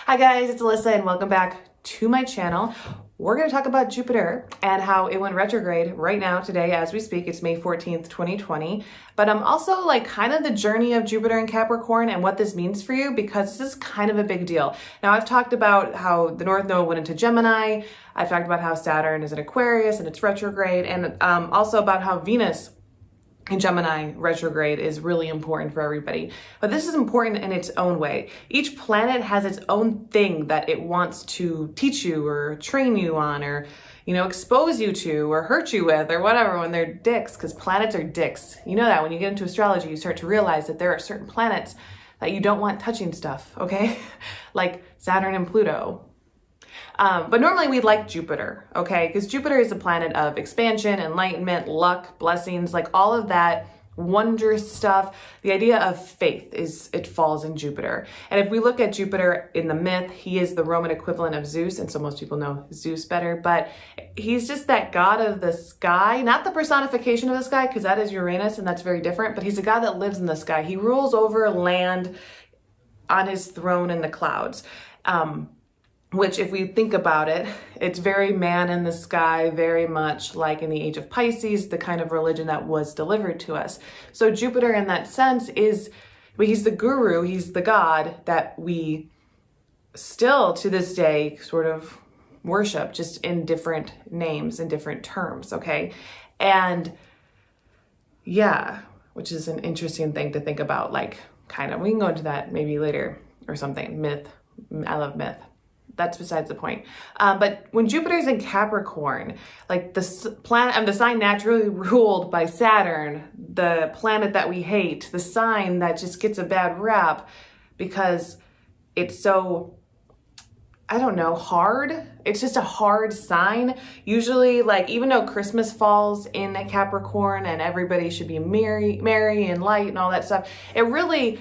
Hi guys, it's Alyssa and welcome back to my channel. We're going to talk about Jupiter and how it went retrograde right now today as we speak. It's May 14th, 2020. But I'm also like kind of the journey of Jupiter and Capricorn and what this means for you, because this is kind of a big deal. Now I've talked about how the North Node went into Gemini. I've talked about how Saturn is in Aquarius and it's retrograde, and also about how Venus in Gemini retrograde is really important for everybody. But this is important in its own way. Each planet has its own thing that it wants to teach you or train you on, or, expose you to or hurt you with or whatever when they're dicks, because planets are dicks. You know that when you get into astrology, you start to realize that there are certain planets that you don't want touching stuff, okay? Like Saturn and Pluto. But normally we like Jupiter, okay? Because Jupiter is a planet of expansion, enlightenment, luck, blessings, like all of that wondrous stuff. The idea of faith it falls in Jupiter. And if we look at Jupiter in the myth, he is the Roman equivalent of Zeus. And so most people know Zeus better, but he's just that god of the sky, not the personification of the sky, because that is Uranus and that's very different, but he's a god that lives in the sky. He rules over land on his throne in the clouds. Which, if we think about it, it's very man in the sky, very much like in the age of Pisces, the kind of religion that was delivered to us. So Jupiter in that sense he's the guru, he's the god that we still to this day sort of worship, just in different names and different terms, okay? And yeah, which is an interesting thing to think about, like kind of, we can go into that maybe later or something. Myth, I love myth. That's besides the point. But when Jupiter's in Capricorn, like the planet, the sign naturally ruled by Saturn, the planet that we hate, the sign that just gets a bad rap because it's so, I don't know, hard. It's just a hard sign. Usually, like, even though Christmas falls in Capricorn and everybody should be merry and light and all that stuff, it really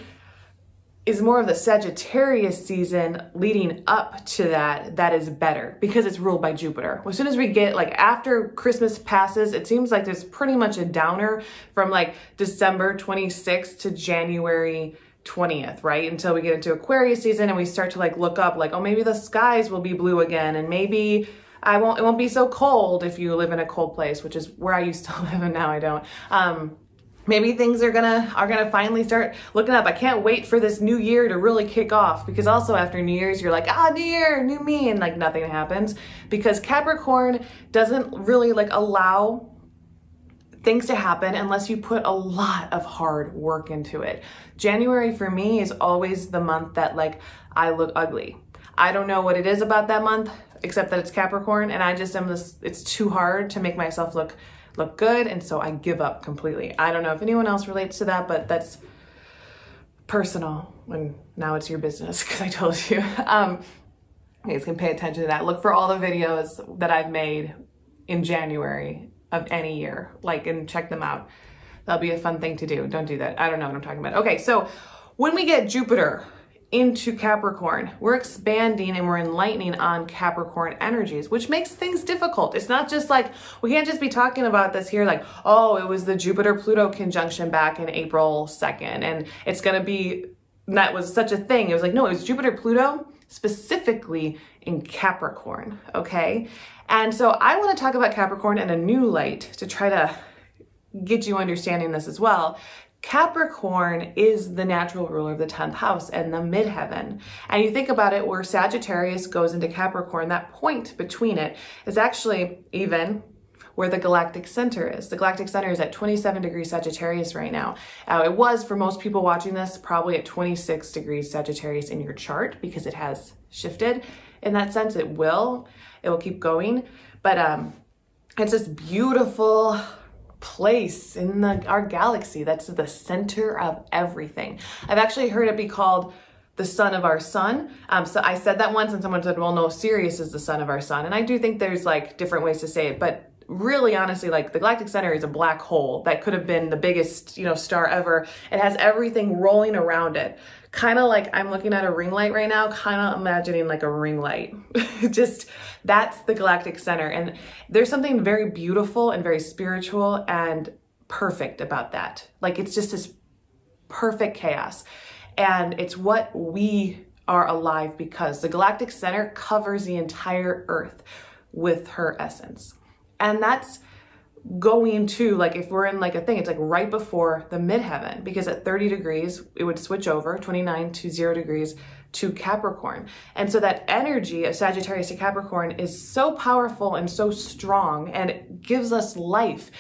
is more of the Sagittarius season leading up to that is better because it's ruled by Jupiter. As soon as we get, like, after Christmas passes, it seems like there's pretty much a downer from like December 26th to January 20th, right? Until we get into Aquarius season and we start to like look up like, oh, maybe the skies will be blue again, and maybe it won't be so cold if you live in a cold place, which is where I used to live and now I don't. Maybe things are gonna finally start looking up. I can't wait for this new year to really kick off, because also after New Year's, you're like, new year, new me, and like nothing happens because Capricorn doesn't really like allow things to happen unless you put a lot of hard work into it. January for me is always the month that like I look ugly. I don't know what it is about that month, except that it's Capricorn, and I just it's too hard to make myself look good, and so I give up completely. I don't know if anyone else relates to that, but that's personal, and now it's your business because I told you. You guys can pay attention to that. Look for all the videos that I've made in January of any year, and check them out. That'll be a fun thing to do. Don't do that. I don't know what I'm talking about. Okay, so when we get Jupiter into Capricorn, we're expanding and we're enlightening on Capricorn energies, which makes things difficult. It's not just like, we can't just be talking about this here like, oh, it was the Jupiter-Pluto conjunction back in April 2nd, and it's gonna be, that was such a thing. It was like, no, it was Jupiter-Pluto specifically in Capricorn, okay? And so I wanna talk about Capricorn in a new light to try to get you understanding this as well. Capricorn is the natural ruler of the 10th house and the midheaven. And you think about it, where Sagittarius goes into Capricorn, that point between it is actually even where the galactic center is. The galactic center is at 27 degrees Sagittarius right now. It was, for most people watching this, probably at 26 degrees Sagittarius in your chart because it has shifted. In that sense, it will keep going. But it's this beautiful place in our galaxy that's the center of everything. I've actually heard it be called the sun of our sun. So I said that once and someone said, well, no, Sirius is the sun of our sun. And I do think there's like different ways to say it, but really honestly, like the galactic center is a black hole that could have been the biggest, star ever. It has everything rolling around it. Kind of like I'm looking at a ring light right now, kind of imagining like a ring light. Just, that's the galactic center. And there's something very beautiful and very spiritual and perfect about that. Like, it's just this perfect chaos. And it's what we are alive because the galactic center covers the entire earth with her essence. And that's going to, like, if we're in like a thing, it's like right before the midheaven, because at 30 degrees, it would switch over 29 to 0 degrees to Capricorn. And so that energy of Sagittarius to Capricorn is so powerful and so strong, and it gives us life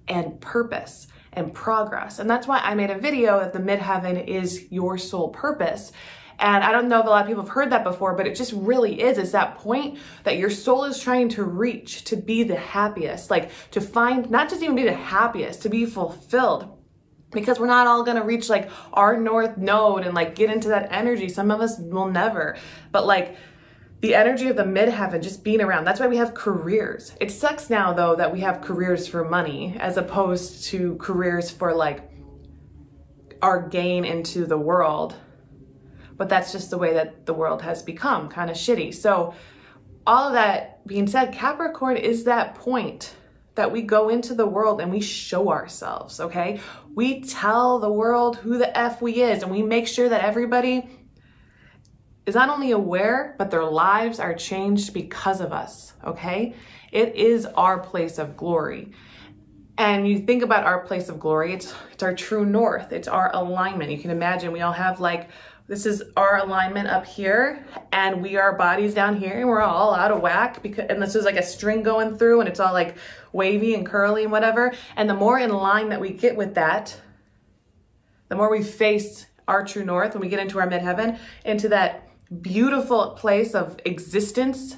and purpose and progress. And that's why I made a video that the midheaven is your soul purpose. And I don't know if a lot of people have heard that before, but it just really is. It's that point that your soul is trying to reach to be the happiest, like to find, not just even be the happiest, to be fulfilled. Because we're not all going to reach like our north node and like get into that energy. Some of us will never, but like the energy of the midheaven just being around. That's why we have careers. It sucks now though that we have careers for money as opposed to careers for like our gain into the world. But that's just the way that the world has become, kind of shitty. So all of that being said, Capricorn is that point that we go into the world and we show ourselves, okay? We tell the world who the F we is, and we make sure that everybody is not only aware, but their lives are changed because of us, okay? It is our place of glory. And you think about our place of glory, it's our true north, it's our alignment. You can imagine we all have like, this is our alignment up here, and we are bodies down here, and we're all out of whack because, and this is like a string going through, and it's all like wavy and curly and whatever. And the more in line that we get with that, the more we face our true north when we get into our midheaven, into that beautiful place of existence.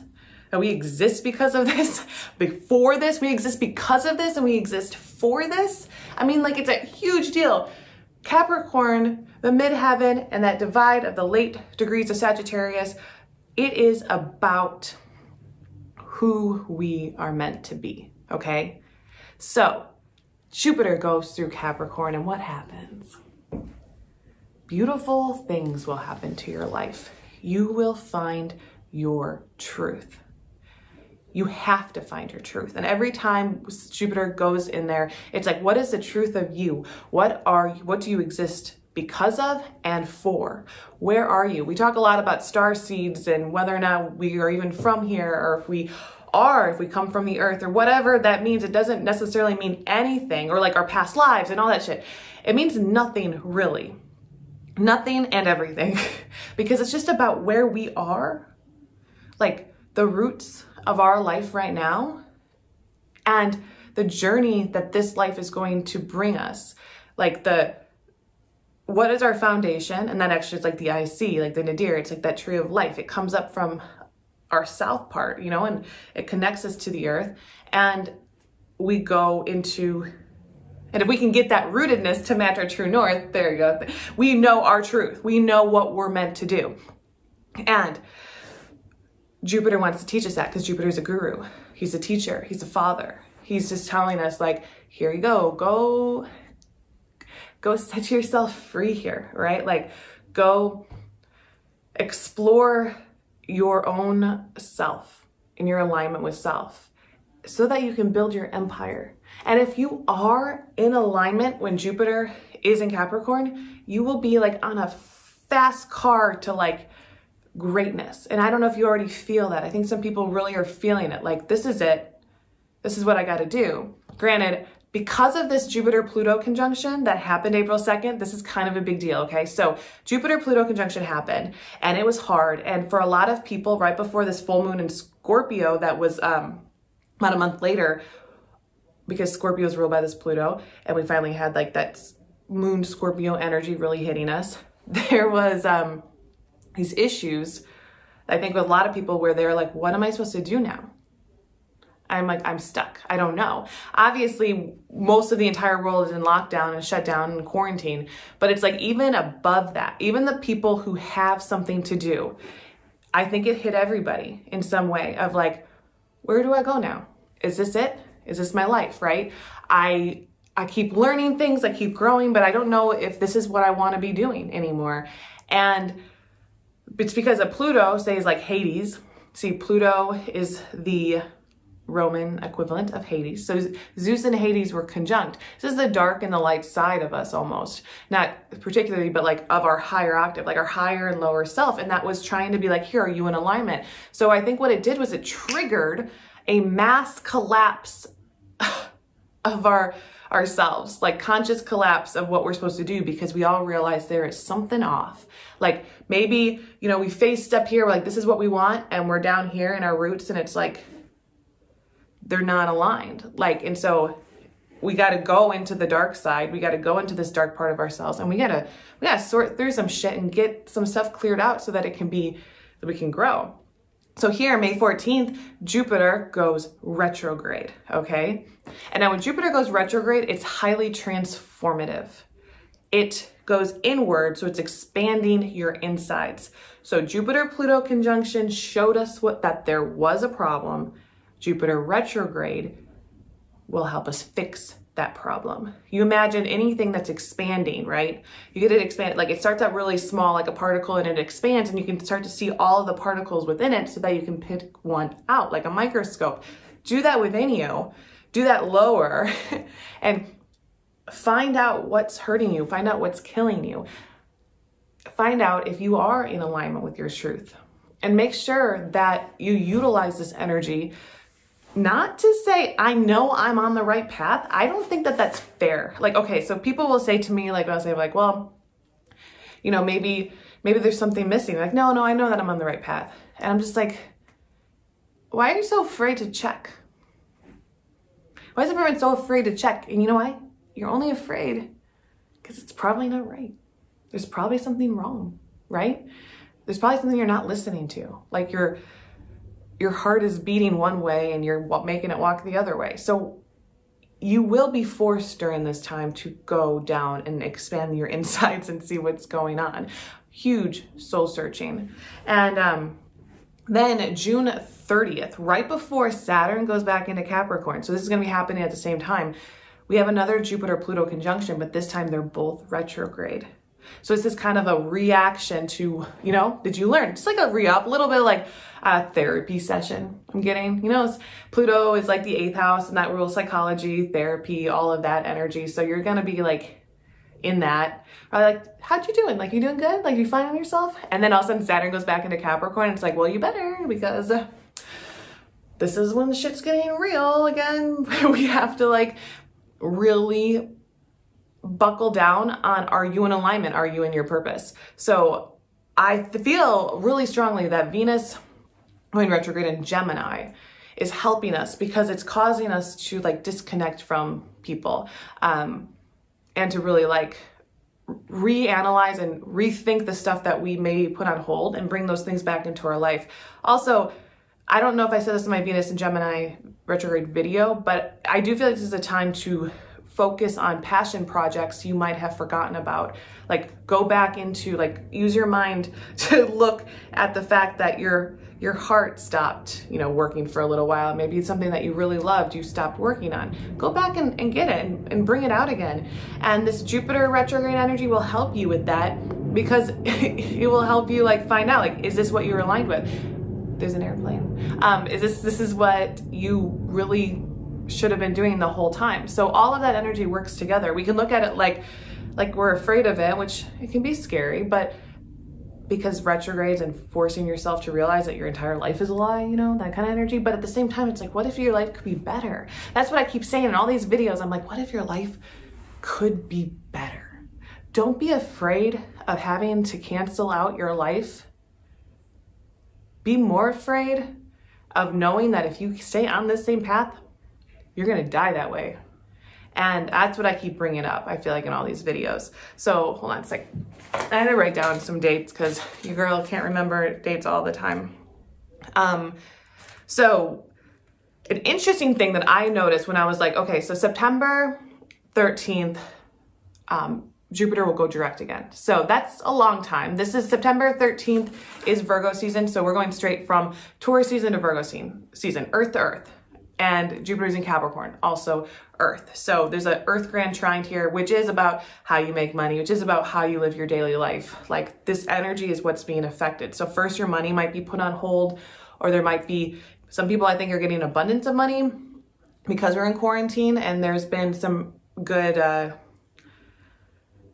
And we exist because of this. Before this, we exist because of this, and we exist for this. I mean, like, it's a huge deal. Capricorn, the midheaven, and that divide of the late degrees of Sagittarius, it is about who we are meant to be, okay? So Jupiter goes through Capricorn, and what happens? Beautiful things will happen to your life. You will find your truth. You have to find your truth. And every time Jupiter goes in there, it's like, what is the truth of you? What do you exist because of and for? Where are you? We talk a lot about star seeds and whether or not we are even from here, or if we come from the earth, or whatever that means. It doesn't necessarily mean anything, or like our past lives and all that shit. It means nothing really. Nothing and everything. Because it's just about where we are, like the roots of our life right now, and the journey that this life is going to bring us. Like what is our foundation? And that actually is like the IC, like the nadir. It's like that tree of life. It comes up from our south part, you know, and it connects us to the earth. And we go into, and if we can get that rootedness to match our true north, there you go. We know our truth. We know what we're meant to do. And Jupiter wants to teach us that, because Jupiter's a guru. He's a teacher. He's a father. He's just telling us, like, here you go. Go set yourself free here, right? Like, go explore your own self and your alignment with self so that you can build your empire. And if you are in alignment when Jupiter is in Capricorn, you will be like on a fast car to like greatness. And I don't know if you already feel that. I think some people really are feeling it. Like, this is it. This is what I got to do. Granted, because of this Jupiter-Pluto conjunction that happened April 2nd, this is kind of a big deal, okay? So Jupiter-Pluto conjunction happened, and it was hard. And for a lot of people, right before this full moon in Scorpio, that was about a month later, because Scorpio is ruled by this Pluto, and we finally had like that moon Scorpio energy really hitting us. There was these issues, I think, with a lot of people where they're like, what am I supposed to do now? I'm like, I'm stuck. I don't know. Obviously, most of the entire world is in lockdown and shut down and quarantine, but it's like even above that, even the people who have something to do, I think it hit everybody in some way of like, where do I go now? Is this it? Is this my life, right? I keep learning things, I keep growing, but I don't know if this is what I want to be doing anymore. And it's because of Pluto stays like Hades. See, Pluto is the Roman equivalent of Hades. So Zeus and Hades were conjunct. This is the dark and the light side of us almost. Not particularly, but like of our higher octave, like our higher and lower self. And that was trying to be like, here, are you in alignment? So I think what it did was it triggered a mass collapse of ourselves, like conscious collapse of what we're supposed to do, because we all realize there is something off. Like maybe, you know, we faced up here, we're like, this is what we want. And we're down here in our roots and it's like, they're not aligned. Like, and so we got to go into the dark side. We got to go into this dark part of ourselves, and we got to sort through some shit and get some stuff cleared out so that we can grow. So here, May 14th, Jupiter goes retrograde, okay? And now when Jupiter goes retrograde, it's highly transformative. It goes inward, so it's expanding your insides. So Jupiter-Pluto conjunction showed us that there was a problem. Jupiter retrograde will help us fix that problem. You imagine anything that's expanding, right? You get it expand, like it starts out really small, like a particle, and it expands, and you can start to see all of the particles within it so that you can pick one out, like a microscope. Do that within you, do that lower, and find out what's hurting you, find out what's killing you. Find out if you are in alignment with your truth, and make sure that you utilize this energy. Not to say, I know I'm on the right path. I don't think that that's fair. Like, okay, so people will say to me, like, I'll say like, well, you know, maybe there's something missing. Like, no, I know that I'm on the right path. And I'm just like, why are you so afraid to check? Why is everyone so afraid to check? And you know why? You're only afraid because it's probably not right. There's probably something wrong, right? There's probably something you're not listening to. Like your heart is beating one way and you're making it walk the other way. So you will be forced during this time to go down and expand your insights and see what's going on. Huge soul searching. And then June 30th, right before Saturn goes back into Capricorn, so this is going to be happening at the same time, we have another Jupiter-Pluto conjunction, but this time they're both retrograde. So it's this kind of a reaction to, you know, did you learn? Just like a re-up, a little bit like a therapy session I'm getting. You know, Pluto is like the 8th house, and that rules psychology, therapy, all of that energy. So you're going to be like in that. Probably like, how'd you doing? Like, you doing good? Like, you finding yourself? And then all of a sudden Saturn goes back into Capricorn. And it's like, well, you better, because this is when the shit's getting real again. We have to like really buckle down on, are you in alignment? Are you in your purpose? So I feel really strongly that Venus going retrograde in Gemini is helping us, because it's causing us to like disconnect from people, and to really like reanalyze and rethink the stuff that we maybe put on hold and bring those things back into our life. Also, I don't know if I said this in my Venus and Gemini retrograde video, but I do feel like this is a time to focus on passion projects you might have forgotten about. Like, go back into, like, use your mind to look at the fact that your heart stopped, you know, working for a little while. Maybe it's something that you really loved, you stopped working on. Go back and get it and bring it out again. And this Jupiter retrograde energy will help you with that, because it will help you like find out, like, is this what you're aligned with? There's an airplane. This is what you really should have been doing the whole time. So all of that energy works together. We can look at it like we're afraid of it, which it can be scary, but because retrogrades and forcing yourself to realize that your entire life is a lie, you know, that kind of energy. But at the same time, it's like, what if your life could be better? That's what I keep saying in all these videos. I'm like, what if your life could be better? Don't be afraid of having to cancel out your life. Be more afraid of knowing that if you stay on this same path, you're gonna die that way. And that's what I keep bringing up, I feel like, in all these videos. So hold on a sec. I had to write down some dates because your girl can't remember dates all the time. So an interesting thing that I noticed when I was like, okay, so September 13th, Jupiter will go direct again. So that's a long time. This is September 13th is Virgo season. So we're going straight from Taurus season to Virgo season, Earth to Earth. And Jupiter's in Capricorn, also Earth. So there's an Earth grand trine here, which is about how you make money, which is about how you live your daily life. Like, this energy is what's being affected. So first, your money might be put on hold, or there might be Some people I think are getting abundance of money because we're in quarantine, and there's been some good, I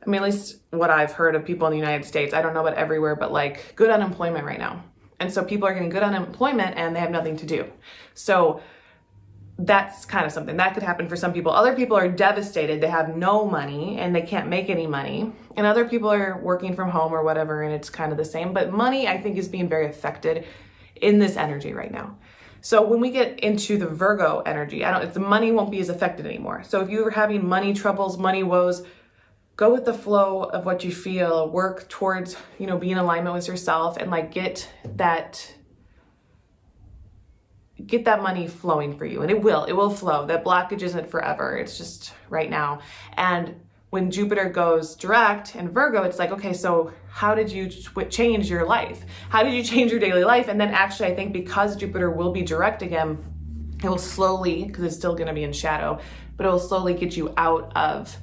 mean, at least what I've heard of people in the United States, I don't know about everywhere, but like good unemployment right now. And so people are getting good unemployment and they have nothing to do. So that's kind of something that could happen for some people. Other people are devastated. They have no money and they can't make any money. And other people are working from home or whatever, and it's kind of the same. But money, I think, is being very affected in this energy right now. So when we get into the Virgo energy, the money won't be as affected anymore. So if you were having money troubles, money woes, go with the flow of what you feel, work towards, being in alignment with yourself, and like get that money flowing for you. And it will flow. That blockage isn't forever. It's just right now. And when Jupiter goes direct in Virgo, it's like, okay, so how did you change your life? How did you change your daily life? And then actually, I think because Jupiter will be direct again, it will slowly, because it's still going to be in shadow, but it will slowly get you out of,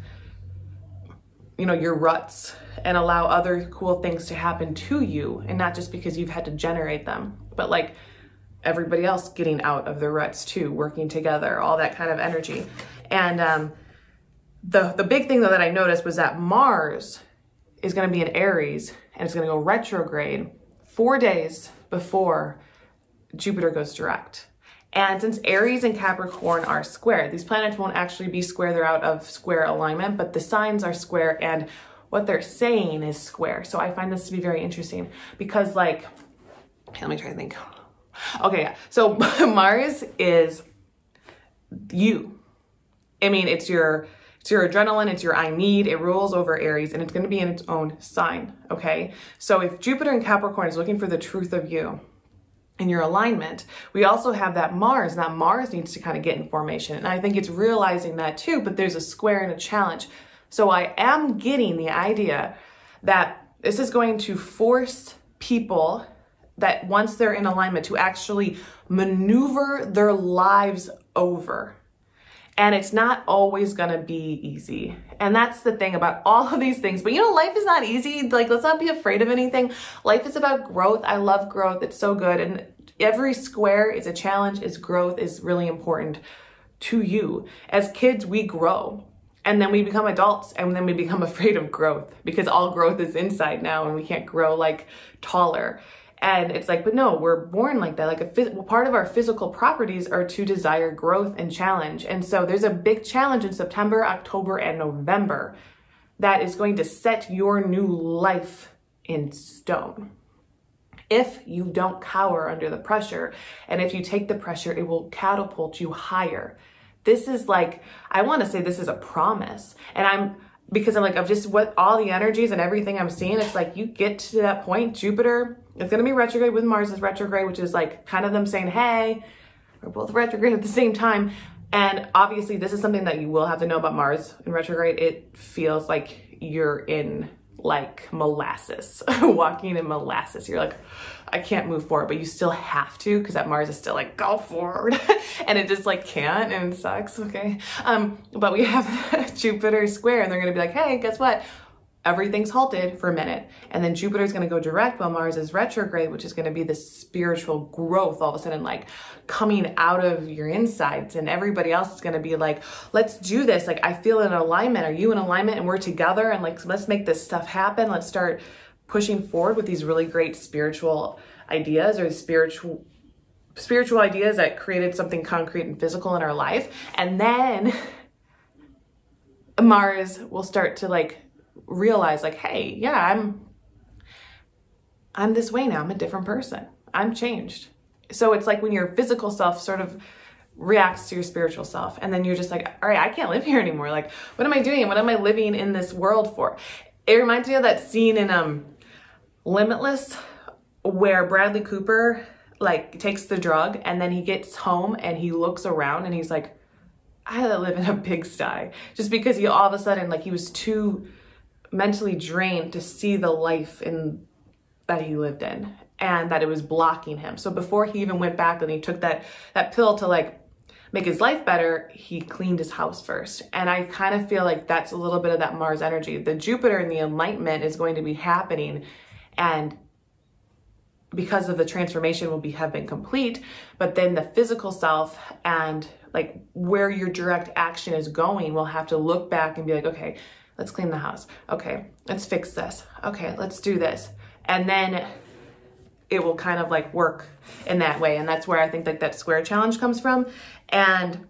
your ruts and allow other cool things to happen to you. And not just because you've had to generate them, but like everybody else getting out of their ruts too, working together, all that kind of energy. And, the big thing though that I noticed was that Mars is going to be in Aries, and it's going to go retrograde 4 days before Jupiter goes direct. And since Aries and Capricorn are square, these planets won't actually be square. They're out of square alignment, but the signs are square and what they're saying is square. So I find this to be very interesting because let me try to think. Okay, yeah. So Mars is you. I mean, it's your adrenaline, it's your I need, it rules over Aries, and it's going to be in its own sign, okay? So if Jupiter and Capricorn is looking for the truth of you and your alignment, we also have that Mars, and that Mars needs to kind of get in formation. And I think it's realizing that too, but there's a square and a challenge. So I am getting the idea that this is going to force people that once they're in alignment to actually maneuver their lives over. And it's not always gonna be easy. And that's the thing about all of these things. But life is not easy. Like, let's not be afraid of anything. Life is about growth. I love growth. It's so good. And every square is a challenge. Growth is really important to you. As kids, we grow. And then we become adults, and then we become afraid of growth because all growth is inside now and we can't grow like taller. And it's like, but no, we're born like that. Like part of our physical properties are to desire growth and challenge. And so there's a big challenge in September, October, and November that is going to set your new life in stone. If you don't cower under the pressure, and if you take the pressure, it will catapult you higher. This is like, I want to say this is a promise. And because I'm like, of just what all the energies and everything I'm seeing, it's like you get to that point, Jupiter, it's going to be retrograde with Mars is retrograde, which is like kind of them saying, hey, we're both retrograde at the same time. And obviously this is something that you will have to know about Mars in retrograde. It feels like you're in like molasses, walking in molasses. You're like, I can't move forward, but you still have to, because that Mars is still like, go forward. And it just like can't, and it sucks, okay? But we have Jupiter square, and they're gonna be like, hey, guess what? Everything's halted for a minute. And then Jupiter's gonna go direct while Mars is retrograde, which is gonna be this spiritual growth all of a sudden, like coming out of your insides. And everybody else is gonna be like, let's do this. Like, I feel in alignment. Are you in alignment? And we're together, and like, let's make this stuff happen. Let's start pushing forward with these really great spiritual ideas, or spiritual ideas that created something concrete and physical in our life. And then Mars will start to like realize like, hey, yeah, I'm this way now. I'm a different person. I'm changed. So it's like when your physical self sort of reacts to your spiritual self, and then you're just like, all right, I can't live here anymore. Like, what am I doing? What am I living in this world for? It reminds me of that scene in Limitless, where Bradley Cooper like takes the drug, and then he gets home and he looks around and he's like, I live in a pigsty, just because he all of a sudden, like, he was too mentally drained to see the life that he lived in, and that it was blocking him. So before he even went back and he took that pill to like make his life better, he cleaned his house first. And I kind of feel like that's a little bit of that Mars energy. The Jupiter and the enlightenment is going to be happening, and because of the transformation will have been complete, but then the physical self and like where your direct action is going will have to look back and be like, okay, let's clean the house. Okay, let's fix this. Okay, let's do this. And then it will kind of like work in that way. And that's where I think like that square challenge comes from. And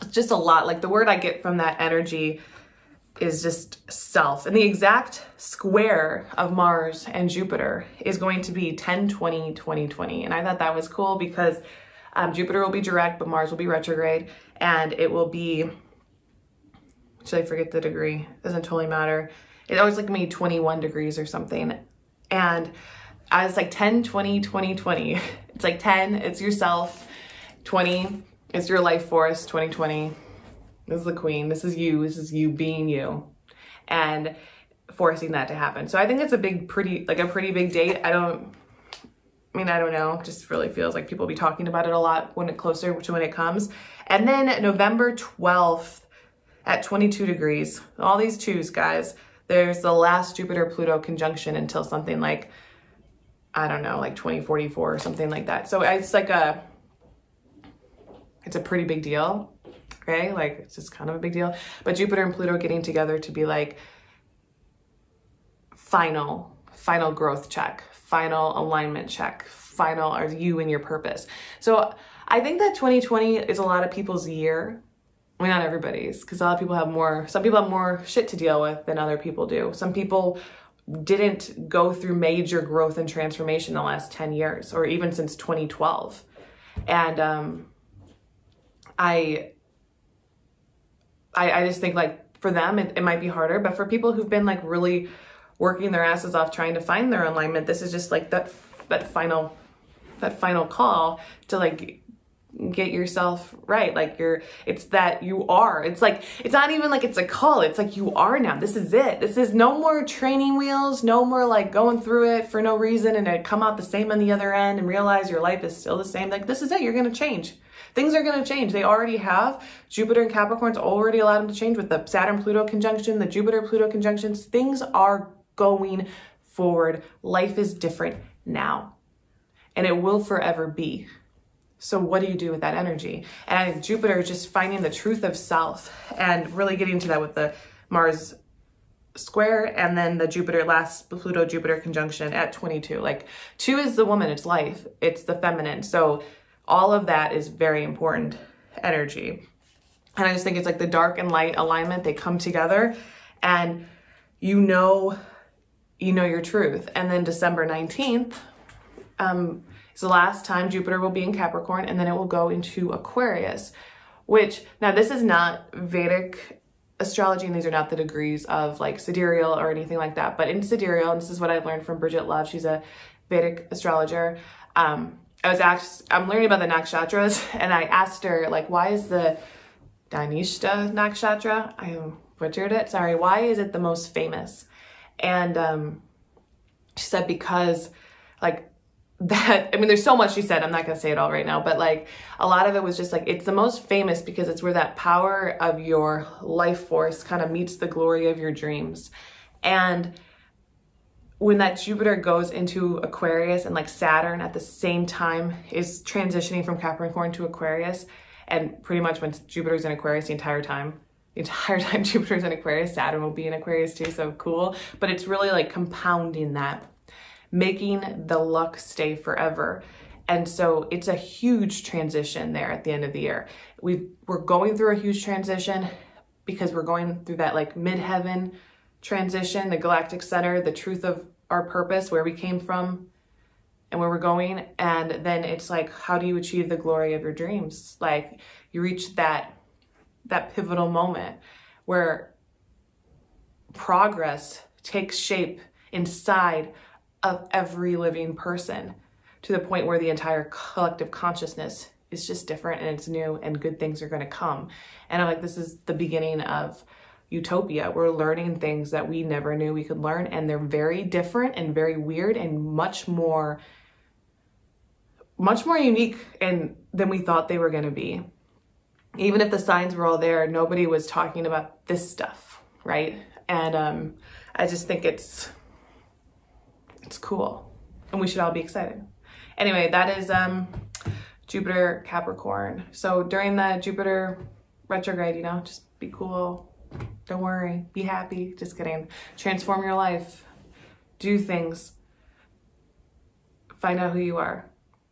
it's just a lot, like the word I get from that energy is just self. And the exact square of Mars and Jupiter is going to be 10/20/2020. And I thought that was cool because Jupiter will be direct, but Mars will be retrograde. And it will be, should I forget the degree? Doesn't totally matter. It always like maybe 21 degrees or something. And I was like 10/20/2020. It's like 10, it's yourself. 20, it's your life force, 2020. This is the queen. This is you being you and forcing that to happen. So I think it's a pretty big date. I don't know. It just really feels like people will be talking about it a lot when it comes. And then November 12th at 22 degrees, all these twos, guys, there's the last Jupiter-Pluto conjunction until something like, I don't know, like 2044 or something like that. So it's like it's a pretty big deal. Okay, like it's just kind of a big deal. But Jupiter and Pluto getting together to be like final growth check, final alignment check, final are you and your purpose. So I think that 2020 is a lot of people's year. I mean, not everybody's, because a lot of people some people have more shit to deal with than other people do. Some people didn't go through major growth and transformation in the last 10 years or even since 2012. And I just think like for them, it might be harder, but for people who've been like really working their asses off trying to find their alignment, this is just like that final call to like get yourself right. Like it's not even like it's a call. It's like you are now. This is it. This is no more training wheels, no more like going through it for no reason and it come out the same on the other end and realize your life is still the same. Like this is it. You're going to change. Things are going to change. They already have. Jupiter and Capricorn's already allowed them to change with the Saturn-Pluto conjunction, the Jupiter-Pluto conjunctions. Things are going forward. Life is different now. And it will forever be. So what do you do with that energy? And I think Jupiter is just finding the truth of self and really getting to that with the Mars square and then the Pluto-Jupiter conjunction at 22. Like 2 is the woman, it's life, it's the feminine. So all of that is very important energy. And I just think it's like the dark and light alignment, they come together and you know your truth. And then December 19th is the last time Jupiter will be in Capricorn and then it will go into Aquarius, which now this is not Vedic astrology and these are not the degrees of like sidereal or anything like that. But in sidereal, and this is what I learned from Bridget Love, she's a Vedic astrologer, I'm learning about the nakshatras and I asked her like, why is the Dhanishta nakshatra, I butchered it, sorry, why is it the most famous? And she said because like that, I mean, there's so much she said, I'm not gonna say it all right now, but like a lot of it was just like, it's the most famous because it's where that power of your life force kind of meets the glory of your dreams. And when that Jupiter goes into Aquarius and like Saturn at the same time is transitioning from Capricorn to Aquarius, and pretty much when Jupiter's in Aquarius the entire time Jupiter's in Aquarius, Saturn will be in Aquarius too, so cool. But it's really like compounding that, making the luck stay forever. And so it's a huge transition there at the end of the year. We're going through a huge transition because we're going through that like midheaven transition, the galactic center, the truth of our purpose, where we came from and where we're going. And then it's like, how do you achieve the glory of your dreams? Like you reach that pivotal moment where progress takes shape inside of every living person to the point where the entire collective consciousness is just different and it's new and good things are going to come. And I'm like, this is the beginning of utopia. We're learning things that we never knew we could learn, and they're very different and very weird and much more unique than we thought they were going to be. Even if the signs were all there, nobody was talking about this stuff, right? And I just think it's cool and we should all be excited. Anyway, that is Jupiter Capricorn. So during the Jupiter retrograde, you know, just be cool. Don't worry. Be happy. Just kidding. Transform your life. Do things. Find out who you are.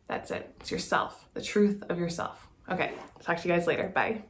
That's it. It's yourself. The truth of yourself. Okay. Talk to you guys later. Bye.